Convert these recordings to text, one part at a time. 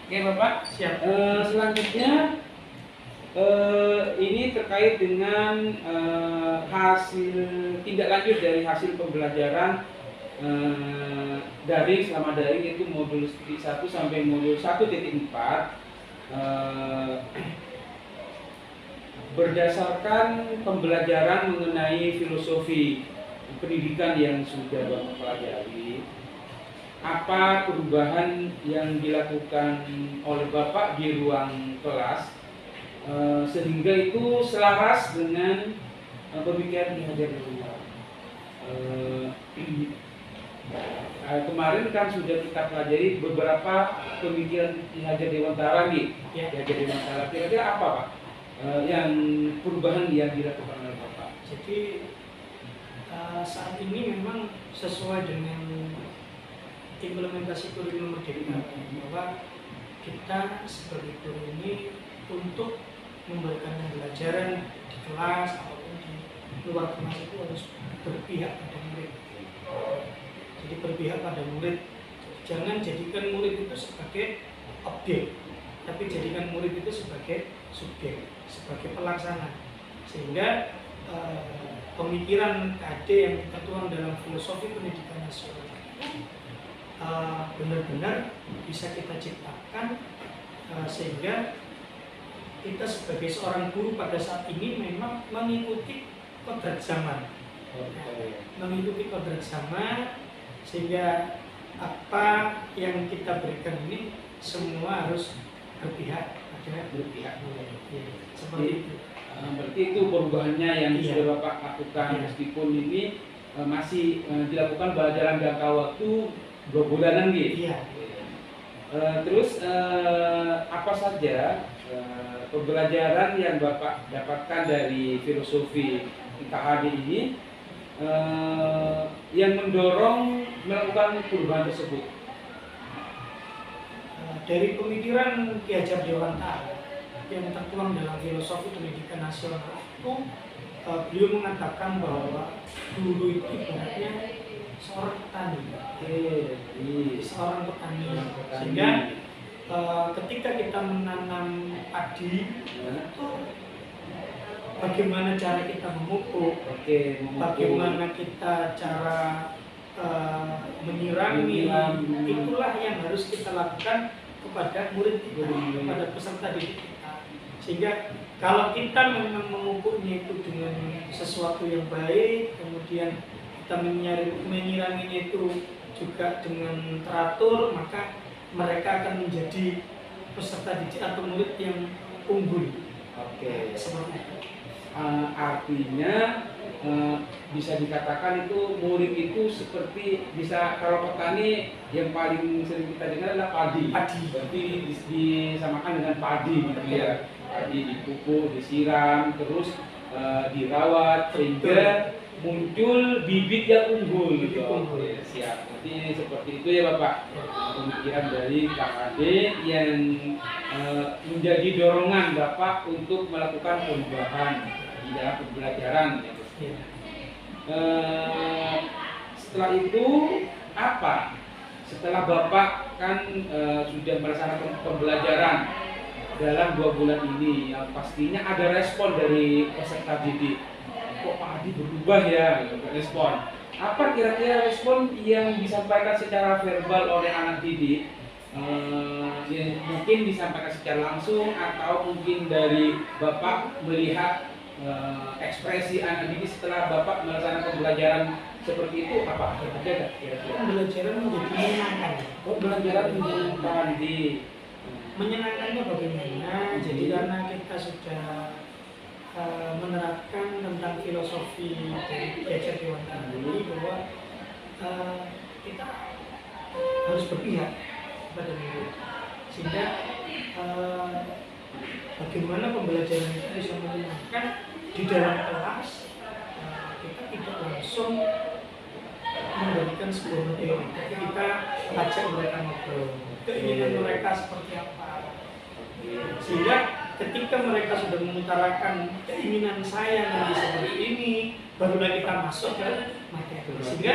Oke Bapak, Siap. Selanjutnya ini terkait dengan hasil tindak lanjut dari hasil pembelajaran daring selama daring, yaitu modul 1 sampai modul 1.4. Berdasarkan pembelajaran mengenai filosofi pendidikan yang sudah Bapak pelajari, apa perubahan yang dilakukan oleh Bapak di ruang kelas sehingga itu selaras dengan pemikiran Ki Hajar Dewantara? Kemarin kan sudah kita pelajari beberapa pemikiran Ki Hajar Dewantara nih. Ki Hajar Dewantara kira-kira apa Pak yang perubahan yang dilakukan oleh Bapak? Jadi saat ini memang sesuai dengan implementasi kurikulum merdeka, bahwa kita sebagai guru ini untuk memberikan pembelajaran di kelas ataupun di luar kelas itu harus berpihak pada murid. Jadi berpihak pada murid. Jangan jadikan murid itu sebagai objek, tapi jadikan murid itu sebagai subjek, sebagai pelaksana. Sehingga pemikiran KD yang kita tuang dalam filosofi pendidikan nasional benar-benar bisa kita ciptakan sehingga kita sebagai seorang guru pada saat ini memang mengikuti kodrat zaman, mengikuti kodrat zaman, sehingga apa yang kita berikan ini semua harus berpihak pada Berpihak. seperti itu. Berarti itu perubahannya yang Iya. sudah Bapak lakukan, Iya. meskipun ini masih dilakukan dalam jangka waktu 2 bulanan gitu. Iya. Terus apa saja pembelajaran yang Bapak dapatkan dari filosofi IKHD ini yang mendorong melakukan perubahan tersebut? Dari pemikiran Ki Hajar Dewantara yang tertuang dalam filosofi pendidikan nasional itu, beliau mengatakan bahwa guru itu ibaratnya seorang petani, seorang petani. Sehingga ketika kita menanam padi, itu bagaimana cara kita memupuk, bagaimana kita cara menyirami, itulah yang harus kita lakukan kepada murid kita, kepada peserta didik kita. Sehingga kalau kita memang memupuknya itu dengan sesuatu yang baik, kemudian kita menyiraminya itu juga dengan teratur, maka mereka akan menjadi peserta didik atau murid yang unggul. Seperti itu. Artinya bisa dikatakan itu murid itu seperti, bisa kalau petani yang paling sering kita dengar adalah padi. Berarti disamakan dengan padi gitu ya. Padi dipupuk, disiram, terus dirawat sehingga muncul bibit yang unggul gitu. Siap. Nanti seperti itu ya Bapak. Pemikiran dari KHD yang menjadi dorongan Bapak untuk melakukan perubahan di dalam pembelajaran. Setelah itu apa? Setelah Bapak kan sudah melaksanakan pembelajaran dalam 2 bulan ini, yang pastinya ada respon dari peserta didik. Kok Pak Adi berubah ya? Respon. Apa kira-kira respon yang disampaikan secara verbal oleh anak didik? Mungkin disampaikan secara langsung atau mungkin dari Bapak melihat ekspresi anak didik setelah Bapak melaksanakan pembelajaran seperti itu, apa? Ada nggak kira-kira? Pembelajaran menjadi menyenangkan. Pembelajaran menyenangkan Menyenangkannya bagaimana? Jadi karena kita sudah menerapkan tentang filosofi dari Ki Hajar Dewantara ini, bahwa kita harus berpihak pada murid, sehingga bagaimana pembelajaran itu bisa menyenangkan di dalam kelas. Kita tidak langsung memberikan sebuah materi, tapi kita ajak mereka ngobrol, keinginan mereka seperti apa, sehingga ketika mereka sudah mengutarakan keinginan saya nanti seperti ini, barulah kita masuk ke materi. Sehingga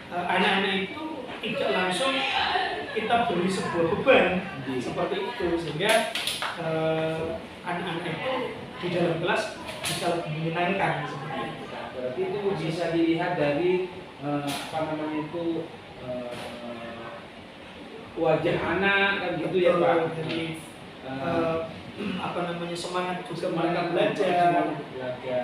anak-anak itu tidak langsung kita beri sebuah beban seperti itu, sehingga anak-anak itu di dalam kelas bisa lebih menyenangkan seperti itu. Berarti itu bisa dilihat dari apa namanya itu wajah anak kan gitu ya Pak. Jadi apa namanya, semangat juga Semangat belajar. belajar.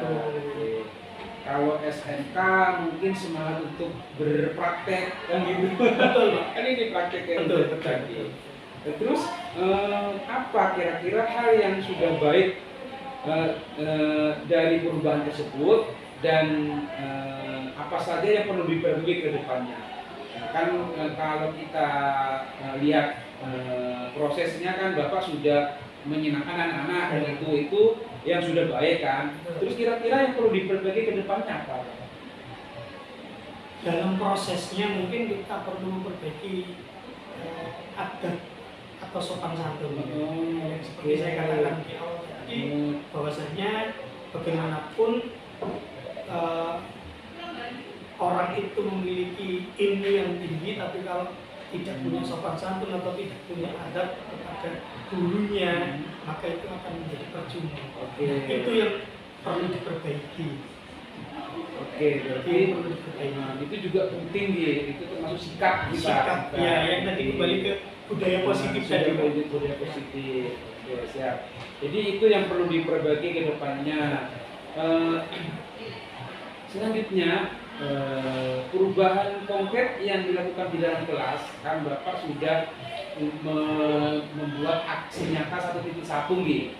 Kalau SMK mungkin semangat untuk berpraktek kan gitu. Betul, Pak. Kan ini praktek yang Betul, terjadi. Terus apa kira-kira hal yang sudah baik dari perubahan tersebut dan apa saja yang perlu diperbaiki ke depannya? Kan kalau kita lihat prosesnya kan Bapak sudah menyenangkan anak-anak dan itu yang sudah baik kan. Terus kira-kira yang perlu diperbaiki ke depannya apa? Dalam prosesnya mungkin kita perlu memperbaiki adab atau sopan santun. Yang seperti saya katakan di awal tadi, bahwasanya bagaimanapun orang itu memiliki ilmu yang tinggi, tapi kalau tidak punya sopan santun atau tidak punya adab kepada gurunya, maka itu akan menjadi percuma. Itu yang perlu diperbaiki. Berarti itu juga penting itu termasuk sikap kita. Sikap, ya, yang tadi kembali ke budaya positif tadi. Budaya positif. Oke, siap. Jadi itu yang perlu diperbaiki ke depannya. Selanjutnya perubahan konkret yang dilakukan di dalam kelas, kan Bapak sudah membuat aksi nyata 1.1 gitu.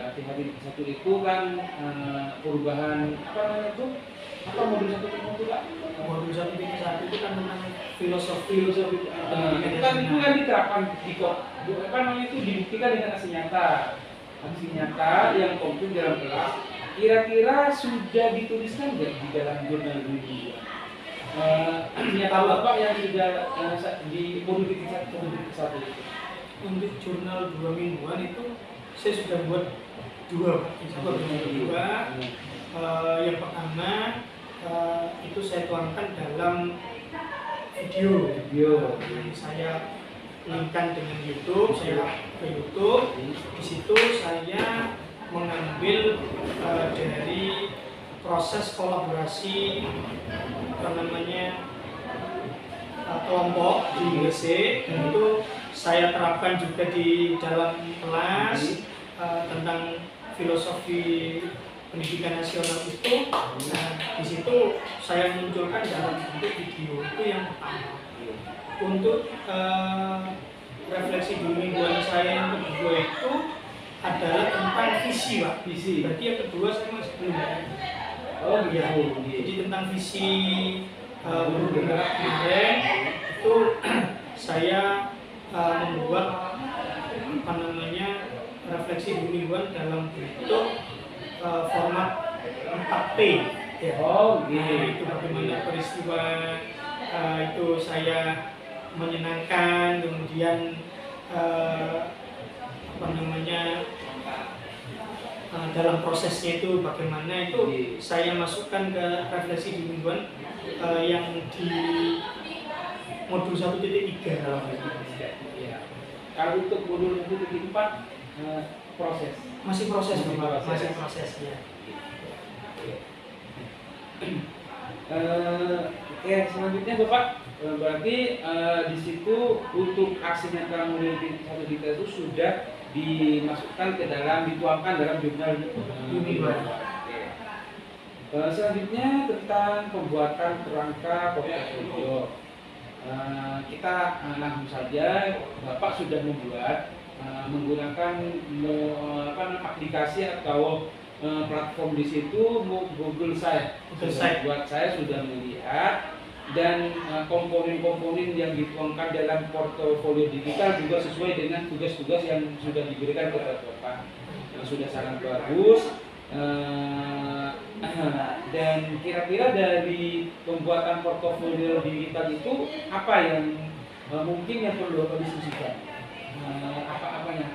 Aksi 1.1 itu kan perubahan apa namanya itu? Apa modul 1.1 Pak? Modul 1.1 itu kan tentang filosofi. Itu kan diterapkan di apa namanya itu dibuktikan dengan aksi nyata. Aksi nyata yang konkret dalam kelas. Kira-kira sudah dituliskan nggak di dalam jurnal mingguan? Nyata Bapak yang sudah di modul 1 itu? Untuk jurnal 2 mingguan itu saya sudah buat 2. Yang pertama itu saya tuangkan dalam video. Saya linkkan dengan YouTube, saya ke YouTube. Di situ saya mengambil dari proses kolaborasi kelompok di WC, dan itu saya terapkan juga di dalam kelas tentang filosofi pendidikan nasional itu. Nah, di situ saya munculkan dalam bentuk video. Itu yang pertama. Untuk refleksi di mingguan saya yang kedua itu adalah tentang visi, Pak. Visi. Berarti yang kedua saya masih belum ada. Iya. Jadi tentang visi bergerak kemarin itu saya membuat refleksi mingguan dalam bentuk format 4P. Ya. Itu bagaimana peristiwa itu saya menyenangkan, kemudian dalam prosesnya itu bagaimana itu saya masukkan ke refleksi di mingguan yang di modul 1.3. Kalau untuk modul 1.4 proses. Masih proses, Bapak. Masih proses ya. Selanjutnya Bapak, berarti di situ untuk aksi nyata modul 1 itu sudah dimasukkan ke dalam, dituangkan dalam jurnal mingguan. Selanjutnya tentang pembuatan kerangka portofolio. Kita langsung saja, Bapak sudah membuat menggunakan aplikasi atau platform di situ Google Site. Buat saya sudah melihat, dan komponen-komponen yang dituangkan dalam portofolio digital juga sesuai dengan tugas-tugas yang sudah diberikan kepada Bapak. Sudah sangat bagus. Dan kira-kira dari pembuatan portofolio digital itu apa yang mungkin yang perlu Bapak diskusikan? Apa-apanya?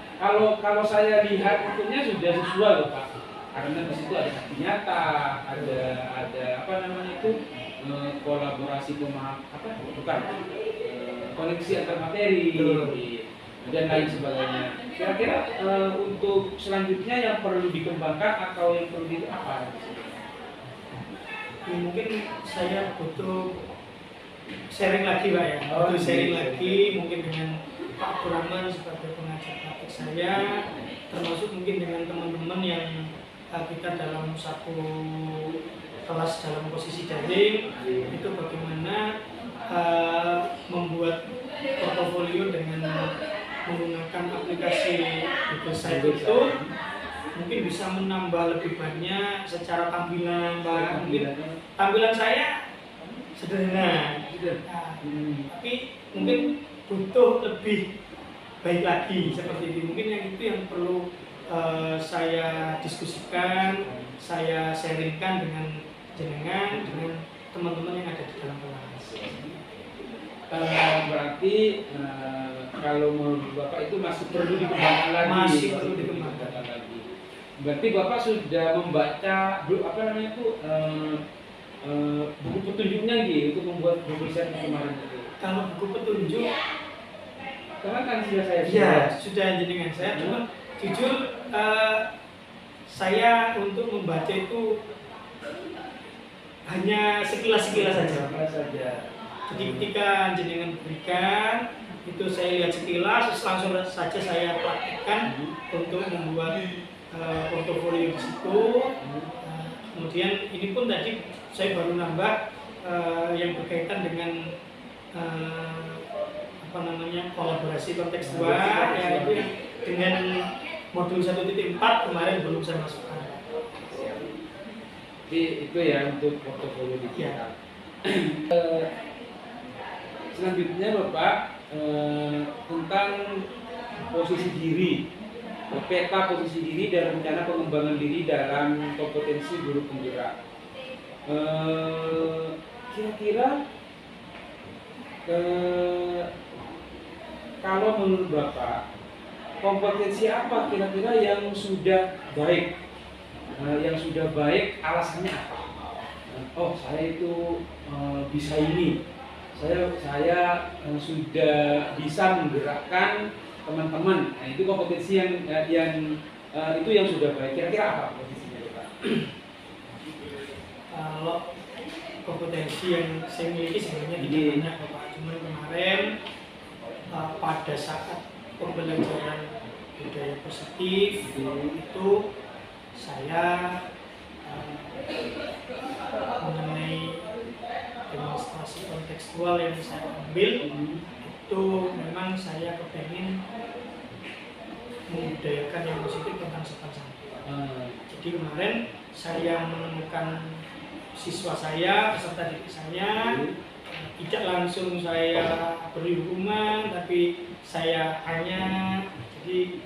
Kalau saya lihat tentunya sudah sesuai loh Pak. Karena di situ ada saksi nyata, ada kolaborasi koneksi antar materi dan lain sebagainya. Kira-kira untuk selanjutnya yang perlu dikembangkan atau yang perlu di apa? Ya, mungkin saya butuh sharing lagi Pak ya, butuh sharing lagi mungkin dengan Pak Abdurrahman sebagai pengajar praktik saya, termasuk mungkin dengan teman-teman yang kita dalam satu kelas dalam posisi daring, itu bagaimana membuat portofolio dengan menggunakan aplikasi Google Site itu mungkin bisa menambah lebih banyak secara tampilan Pak. Mungkin tampilan saya sederhana, tapi mungkin butuh lebih baik lagi seperti ini. Mungkin yang itu yang perlu saya diskusikan, saya sharingkan dengan jenengan, dengan teman-teman yang ada di dalam kelas. Berarti kalau menurut Bapak itu masih perlu dikembangkan lagi. Masih perlu dikembangkan lagi. Berarti Bapak sudah membaca apa namanya itu buku petunjuknya gitu untuk membuat buku riset kemarin itu. Kalau buku petunjuk, karena kan sudah saya sudah jenengan saya, cuma jujur saya untuk membaca itu hanya sekilas-sekilas saja. Jadi ketika jenengan berikan itu saya lihat sekilas, langsung saja saya praktikkan untuk membuat portofolio di situ. Kemudian ini pun tadi saya baru nambah yang berkaitan dengan kolaborasi kontekstual, yaitu dengan modul 1.4 kemarin belum saya masukkan. Jadi itu ya untuk portofolio digital. Selanjutnya Bapak tentang posisi diri, peta posisi diri dan rencana pengembangan diri dalam kompetensi guru penggerak. Kira-kira kalau menurut Bapak kompetensi apa kira-kira yang sudah baik? Yang sudah baik alasannya apa? Oh saya itu bisa ini. Saya sudah bisa menggerakkan teman-teman. Nah, itu kompetensi yang itu yang sudah baik. Kira-kira apa kompetensinya, Pak? Kalau kompetensi yang saya miliki sebenarnya tidak banyak, Pak. Cuma kemarin pada saat pembelajaran budaya positif itu saya mengenai demonstrasi kontekstual yang saya ambil itu memang saya kepengen membudayakan yang positif tentang sopan santun. Jadi kemarin saya menemukan siswa saya, peserta didik saya, tidak langsung saya beri hukuman, tapi saya tanya. Jadi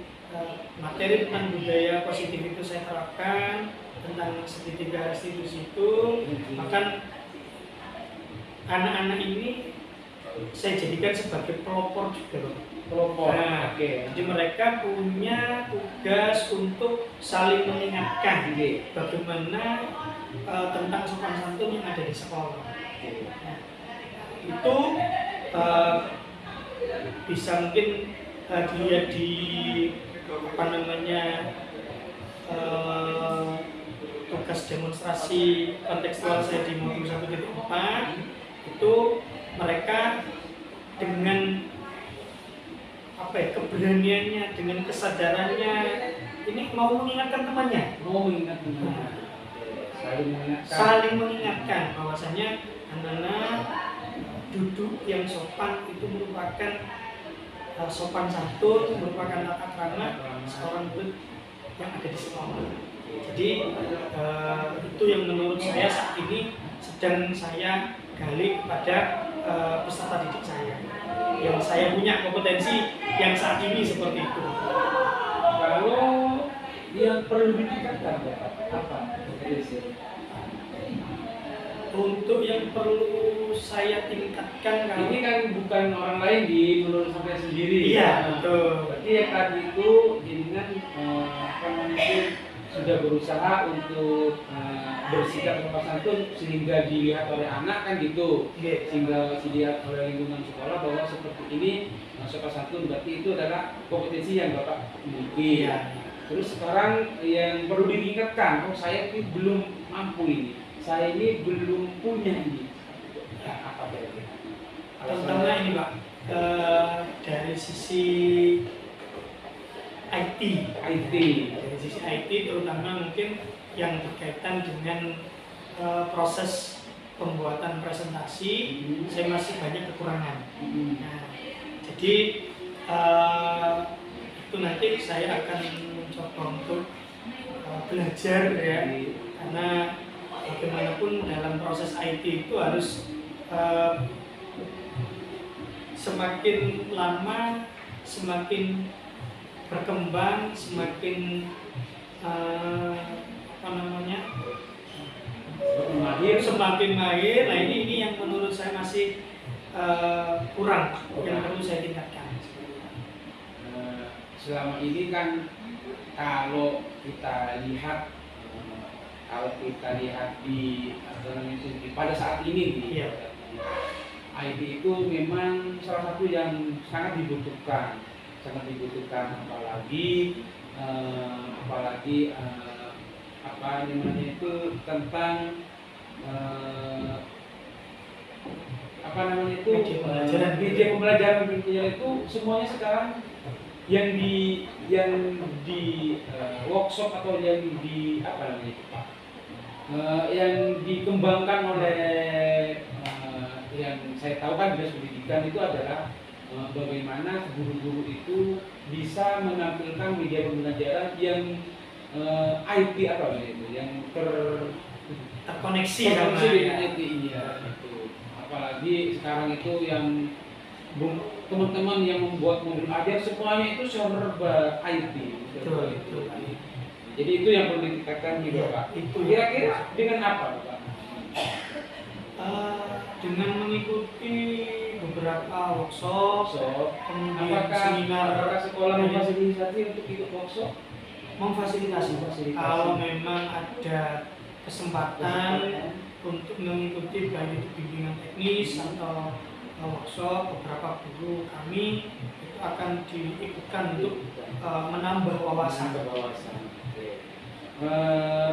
materi tentang budaya positif itu saya terapkan, tentang segitiga restitusi itu, bahkan anak-anak ini saya jadikan sebagai pelopor juga. Pelopor. Nah, jadi mereka punya tugas untuk saling mengingatkan bagaimana tentang sopan santun yang ada di sekolah. Nah, itu bisa mungkin dilihat di tugas demonstrasi kontekstual saya di modul 1.4 itu mereka dengan keberaniannya, dengan kesadarannya ini mau mengingatkan temannya, saling mengingatkan bahwasanya anak-anak duduk yang sopan itu merupakan sopan santun, merupakan tata krama seorang murid yang ada di sekolah. Jadi itu yang menurut saya saat ini sedang saya gali kepada peserta didik saya, yang saya punya kompetensi yang saat ini seperti itu. Kalau yang perlu ditingkatkan apa? Untuk yang perlu saya tingkatkan, ini kan bukan orang lain di menurut saya sendiri. Iya, betul. Berarti yang tadi itu jaringan sudah berusaha untuk bersikap sopan santun sehingga dilihat oleh anak kan gitu, sehingga dilihat oleh lingkungan sekolah bahwa seperti ini sopan santun berarti itu adalah kompetensi yang Bapak miliki. Terus sekarang yang perlu diingatkan, oh saya ini belum mampu ini, saya ini belum punya ini. Ya, apa kira-kira? Terutama ini Pak, dari sisi IT, dari sisi IT terutama mungkin yang berkaitan dengan proses pembuatan presentasi, saya masih banyak kekurangan. Nah, jadi itu nanti saya akan mencoba untuk belajar ya, karena bagaimanapun dalam proses IT itu harus semakin lama semakin berkembang, semakin semakin mahir. Nah ini yang menurut saya masih kurang, yang perlu saya tingkatkan. Selama ini kan kalau kita lihat di pada saat ini IT itu memang salah satu yang sangat dibutuhkan, apalagi apa namanya itu tentang media pembelajaran itu semuanya sekarang yang di workshop atau yang di apa namanya itu Pak, yang dikembangkan oleh yang saya tahu kan dinas pendidikan itu adalah bagaimana guru-guru itu bisa menampilkan media pembelajaran yang IT apa namanya itu, yang terkoneksi dengan IT itu. Apalagi sekarang itu yang teman-teman yang membuat modul ajar semuanya itu serba IT. Jadi itu yang perlu ditingkatkan juga Pak. Itu kira-kira dengan apa Pak? Dengan mengikuti beberapa workshop, kemudian seminar. Apakah sekolah memfasilitasi untuk ikut workshop? Memfasilitasi. Kalau memang ada kesempatan untuk mengikuti baik itu bimbingan teknis atau workshop, beberapa guru kami itu akan diikutkan untuk menambah wawasan.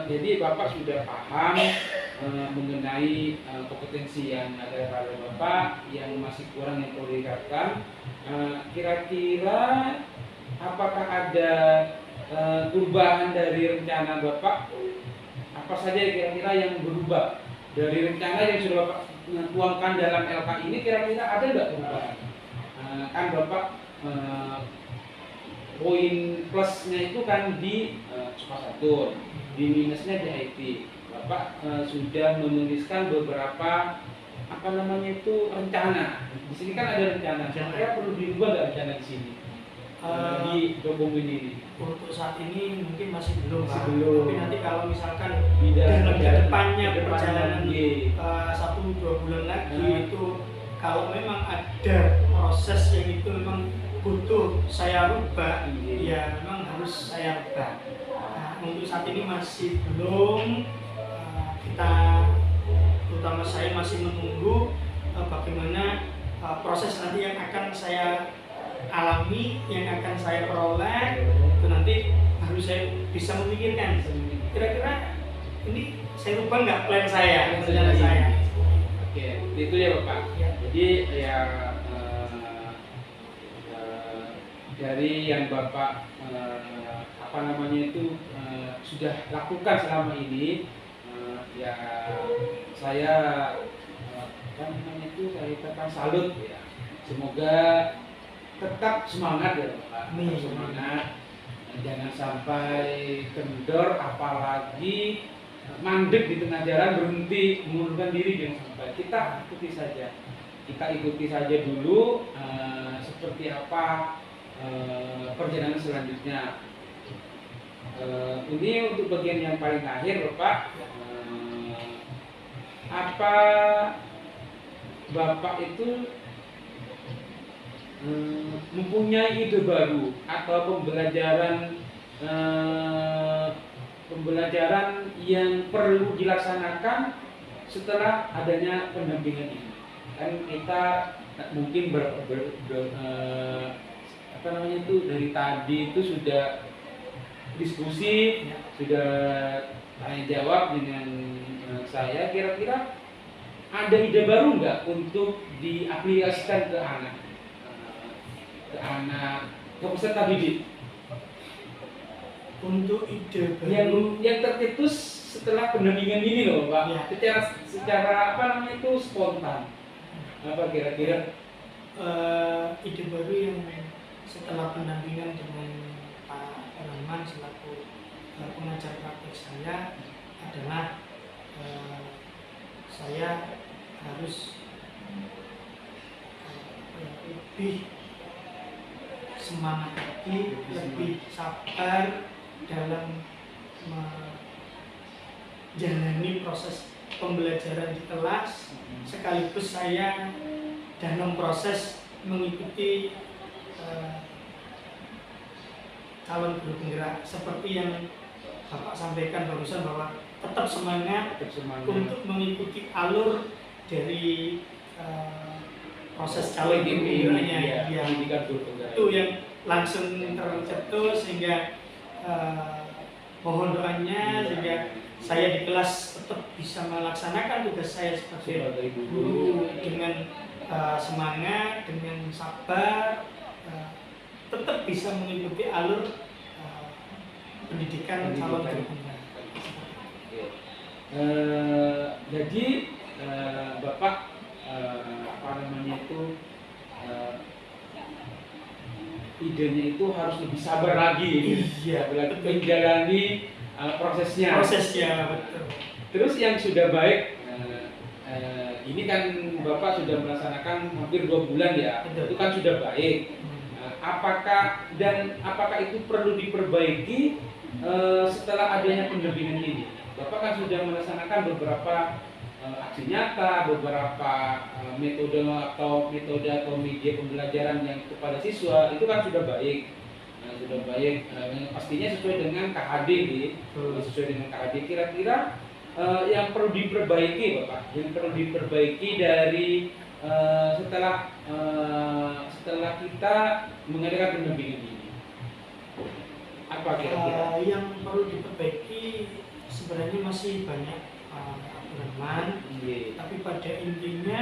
Jadi Bapak sudah paham mengenai kompetensi yang ada pada Bapak, yang masih kurang yang perlu ditingkatkan. Kira-kira apakah ada perubahan dari rencana Bapak? Apa saja kira-kira yang berubah dari rencana yang sudah Bapak tuangkan dalam LK ini? Kira-kira ada nggak perubahan? Kan Bapak poin plusnya itu kan di sopan santun, di minusnya di IT. Bapak sudah menuliskan beberapa apa namanya itu rencana. Di sini kan ada rencana. Kira-kira perlu dirubah nggak rencana di sini? Di dokumen ini. Untuk saat ini mungkin masih belum. Tapi nanti kalau misalkan dalam depannya perjalanan 1-2 bulan lagi itu kalau memang ada proses yang itu memang butuh saya rubah, ya memang harus saya rubah. Untuk saat ini masih belum. Kita, terutama saya masih menunggu bagaimana proses nanti yang akan saya alami, yang akan saya peroleh, itu nanti harus saya bisa memikirkan kira-kira ini saya rubah nggak plan saya, rencana saya. Oke, itu ya Bapak. Jadi ya dari yang Bapak apa namanya itu sudah lakukan selama ini, ya saya apa namanya itu saya katakan salut ya. Semoga tetap semangat ya Pak, semangat, jangan sampai kendor, apalagi mandek di tengah jalan, berhenti, mengundurkan diri, jangan sampai. Kita ikuti saja dulu seperti apa perjalanan selanjutnya. Ini untuk bagian yang paling akhir Bapak, apa Bapak itu mempunyai ide baru atau pembelajaran pembelajaran yang perlu dilaksanakan setelah adanya pendampingan ini. Kan kita mungkin apa namanya itu dari tadi itu sudah diskusi, sudah tanya jawab dengan saya. Kira-kira ada ide baru nggak untuk diaplikasikan ke ke peserta didik? Untuk ide baru Yang tercetus setelah pendampingan ini loh Pak, ya. secara apa namanya itu spontan, apa kira-kira? Ide baru yang setelah pendampingan dengan Pak Rahman selaku pengajar praktek saya adalah saya harus lebih semangat lagi, lebih sabar dalam menjalani proses pembelajaran di kelas, sekaligus saya dalam proses mengikuti calon guru penggerak seperti yang Bapak sampaikan barusan, bahwa tetap semangat untuk mengikuti alur dari proses calon guru penggeraknya. Itu yang langsung tercetus, sehingga mohon doanya sehingga saya di kelas tetap bisa melaksanakan tugas saya sebagai guru dengan semangat, dengan sabar, tetap bisa mengikuti alur pendidikan calon guru penggerak. Jadi Bapak apa namanya itu idenya itu harus lebih sabar lagi, iya, menjalani prosesnya. Betul. Terus yang sudah baik, ini kan Bapak sudah melaksanakan hampir 2 bulan ya, betul. Itu kan sudah baik. Apakah itu perlu diperbaiki setelah adanya pendampingan ini? Bapak kan sudah melaksanakan beberapa aksi nyata, beberapa metode atau media pembelajaran yang kepada siswa, itu kan sudah baik. Pastinya sesuai dengan KHD sesuai dengan KHD. Kira-kira yang perlu diperbaiki Bapak, yang perlu diperbaiki dari setelah kita mengadakan pendampingan ini, apa kira-kira? Yang perlu diperbaiki sebenarnya masih banyak aturan, tapi pada intinya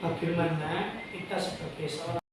bagaimana kita sebagai seorang